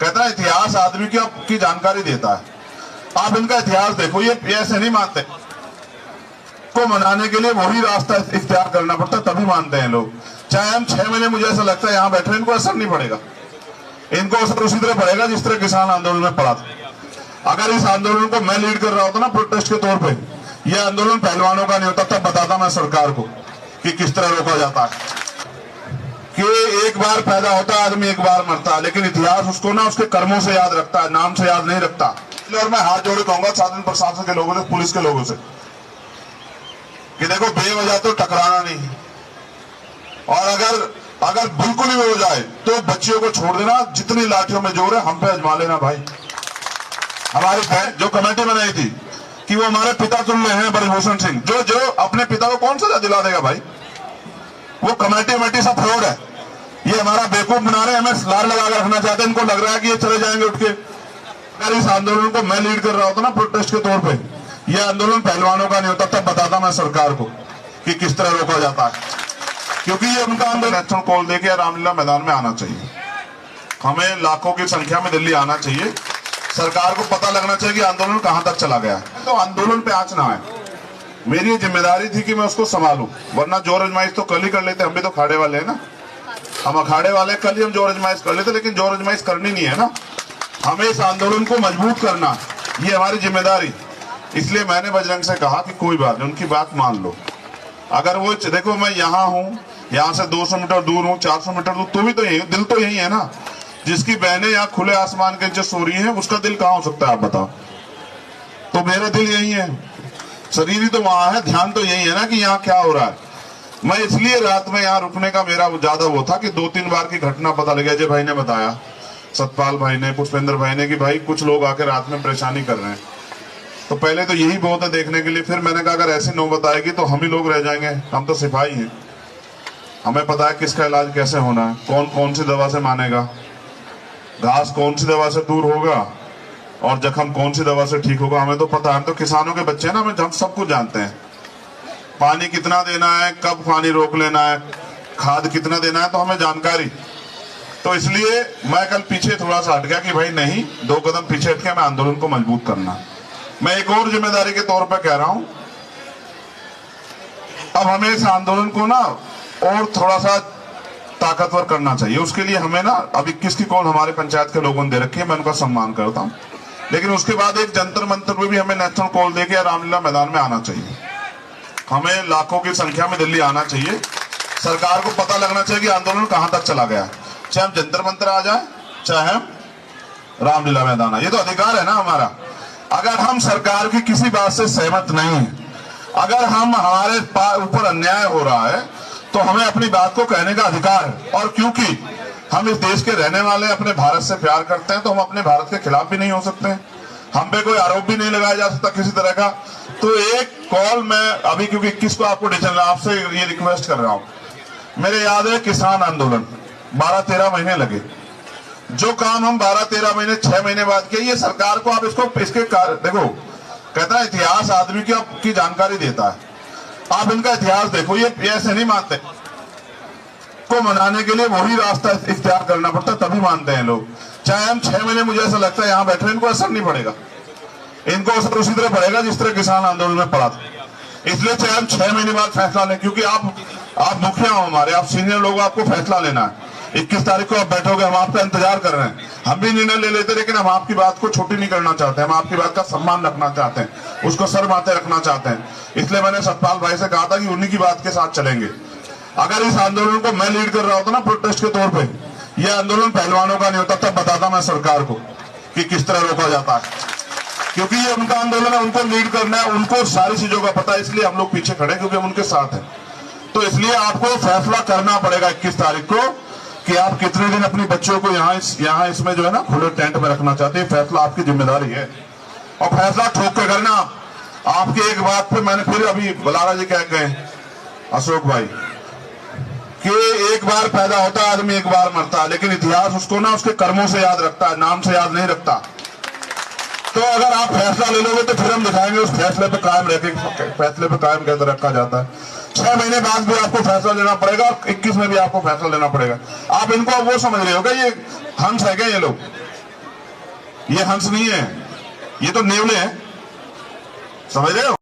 कहता है इतिहास आदमी की जानकारी देता है। आप इनका इतिहास देखो, ये ऐसे नहीं मानते। को मनाने के लिए वही रास्ता इख्तियार करना पड़ता है, तभी मानते हैं लोग। चाहे हम 6 महीने, मुझे ऐसा लगता है यहाँ बैठे इनको असर नहीं पड़ेगा। इनको असर उसी तरह पड़ेगा जिस तरह किसान आंदोलन में पड़ा था। अगर इस आंदोलन को मैं लीड कर रहा होता ना प्रोटेस्ट के तौर पे, यह आंदोलन पहलवानों का नहीं होता, तब बताता मैं सरकार को कि किस तरह रोका जाता है। कि एक बार पैदा होता है आदमी, एक बार मरता है, लेकिन इतिहास उसको ना उसके कर्मों से याद रखता है, नाम से याद नहीं रखता। और मैं हाथ जोड़े कहूंगा शासन प्रशासन के लोगों से, पुलिस के लोगों से, कि देखो बेवजह तो टकराना नहीं, और अगर बिल्कुल ही हो जाए तो बच्चियों को छोड़ देना। जितनी लाठियों में जोर है हम पे आजमा लेना भाई। हमारी बहन जो कमेटी बनाई थी कि वो हमारे पिता तुल्य हैं ब्रजभूषण सिंह, जो अपने पिता को कौन सजा दिला देगा भाई? वो कमेटी सब फ्रॉड है। ये हमारा बेवकूफ बना रहे हैं, हमें लार लगा कर रखना चाहते हैं। इनको लग रहा है कि ये चले जाएंगे उठ के। अगर इस आंदोलन को मैं लीड कर रहा होता ना प्रोटेस्ट के तौर पे, यह आंदोलन पहलवानों का नहीं होता, तब बताता मैं सरकार को कि किस तरह रोका जाता है। क्योंकि ये उनका आंदोलन नेशनल कॉल देके रामलीला मैदान में आना चाहिए। हमें लाखों की संख्या में दिल्ली आना चाहिए। सरकार को पता लगना चाहिए कि आंदोलन कहां तक चला गया है। तो आंदोलन पे आंच ना आए। मेरी जिम्मेदारी थी कि मैं उसको संभालूं, वरना जोर अजमाइश तो कल ही कर लेते। हम भी तो अखाड़े वाले हैं ना, हम अखाड़े वाले कल ही हम जोर अजमाइश कर लेते, लेकिन जोर अजमाइश करनी नहीं है ना। हमें इस आंदोलन को मजबूत करना, ये हमारी जिम्मेदारी। इसलिए मैंने बजरंग से कहा कि कोई बात नहीं, उनकी बात मान लो। अगर वो देखो मैं यहाँ हूँ, यहाँ से 200 मीटर दूर हूँ, 400 मीटर दूर, तो भी तो यही, दिल तो यही है ना। जिसकी बहनें यहाँ खुले आसमान के नीचे सो रही हैं, उसका दिल कहाँ हो सकता है आप बताओ? तो मेरा दिल यही है, शरीर ही तो वहां है, ध्यान तो यही है ना कि यहाँ क्या हो रहा है। मैं इसलिए रात में यहाँ रुकने का मेरा ज्यादा वो था कि 2-3 बार की घटना पता लगी। अजय भाई ने बताया, सतपाल भाई ने, पुष्पेंद्र भाई ने, कि भाई कुछ लोग आके रात में परेशानी कर रहे हैं। तो पहले तो यही बहुत है देखने के लिए। फिर मैंने कहा अगर ऐसी नौबत आएगी तो हम ही लोग रह जाएंगे। हम तो सिपाही हैं, हमें पता है किसका इलाज कैसे होना है, कौन कौन सी दवा से मानेगा, घास कौन सी दवा से दूर होगा, और जख्म कौन सी दवा से ठीक होगा। हमें तो पता है, हम तो किसानों के बच्चे हैं ना, हम सब कुछ जानते हैं। पानी कितना देना है, कब पानी रोक लेना है, खाद कितना देना है, तो हमें जानकारी। तो इसलिए मैं कल पीछे थोड़ा सा हट गया कि भाई नहीं, 2 कदम पीछे हट के मैं आंदोलन को मजबूत करना। मैं एक और जिम्मेदारी के तौर पर कह रहा हूं, अब हमें इस आंदोलन को ना और थोड़ा सा ताकतवर करना चाहिए। उसके लिए हमें ना अब 21 की कॉल हमारे पंचायत के लोगों ने दे रखी है, मैं उनका सम्मान करता हूं। लेकिन उसके बाद एक जंतर मंतर में भी हमें नेशनल कॉल देके रामलीला मैदान में आना चाहिए। हमें लाखों की संख्या में दिल्ली आना चाहिए। सरकार को पता लगना चाहिए कि आंदोलन कहां तक चला गया। चाहे हम जंतर मंतर आ जाए, चाहे हम रामलीला मैदान आए, ये तो अधिकार है ना हमारा। अगर हम सरकार की किसी बात से सहमत नहीं है, अगर हमारे ऊपर अन्याय हो रहा है, तो हमें अपनी बात को कहने का अधिकार है। और क्योंकि हम इस देश के रहने वाले, अपने भारत से प्यार करते हैं, तो हम अपने भारत के खिलाफ भी नहीं हो सकते हैं। हम पे कोई आरोप भी नहीं लगाया जा सकता किसी तरह का। तो एक कॉल मैं अभी, क्योंकि 21 को आपको डिसीजन, आपसे ये रिक्वेस्ट कर रहा हूं। मेरे याद है किसान आंदोलन 12-13 महीने लगे। जो काम हम 12-13 महीने, 6 महीने बाद किए, ये सरकार को आप इसके देखो, कहता है इतिहास आदमी की जानकारी देता है। आप इनका इतिहास देखो, ये ऐसे नहीं मानते। को मनाने के लिए वही रास्ता इख्तियार करना पड़ता है, तभी मानते हैं लोग। चाहे हम 6 महीने, मुझे ऐसा लगता है यहाँ बैठे, इनको असर नहीं पड़ेगा। इनको असर उसी तरह पड़ेगा जिस तरह किसान आंदोलन में पड़ा था। इसलिए चाहे हम 6 महीने बाद फैसला लें, क्योंकि आप मुखिया हो हमारे, आप सीनियर लोग, आपको फैसला लेना है। 21 तारीख को आप बैठोगे, हम आपका इंतजार कर रहे हैं। हम भी निर्णय ले लेते, लेकिन हम आपकी बात को छोटी नहीं करना चाहते। हम आपकी बात का सम्मान रखना चाहते हैं, उसको सर माथे रखना चाहते हैं। इसलिए मैंने सतपाल भाई से कहा था कि उन्हीं की बात के साथ चलेंगे। अगर इस आंदोलन को मैं लीड कर रहा होता ना प्रोटेस्ट के तौर पे, यह आंदोलन पहलवानों का नहीं होता, तब बताता मैं सरकार को कि किस तरह रोका जाता है। क्योंकि ये उनका आंदोलन है, उनको लीड करना है, उनको सारी चीजों का पता है। इसलिए हम लोग पीछे खड़े, क्योंकि हम उनके साथ हैं। तो इसलिए आपको फैसला करना पड़ेगा 21 तारीख को कि आप कितने दिन अपनी बच्चों को यहाँ इसमें जो है ना खुले टेंट में रखना चाहते हैं। फैसला आपकी जिम्मेदारी है, और फैसला ठोक के करना। आपकी एक बात पे मैंने फिर अभी बलारा जी कह गए, अशोक भाई, कि एक बार पैदा होता है आदमी, एक बार मरता है, लेकिन इतिहास उसको ना उसके कर्मों से याद रखता है, नाम से याद नहीं रखता। तो अगर आप फैसला ले लोगे तो फिर हम दिखाएंगे उस फैसले पे कायम रखें। फैसले पे कायम कैसे रखा जाता है। 6 महीने बाद भी आपको फैसला लेना पड़ेगा, और 21 में भी आपको फैसला लेना पड़ेगा। आप इनको वो समझ रहे हो क्या ये हंस है क्या ये लोग? ये हंस नहीं है, ये तो नेवले हैं, समझ रहे हो।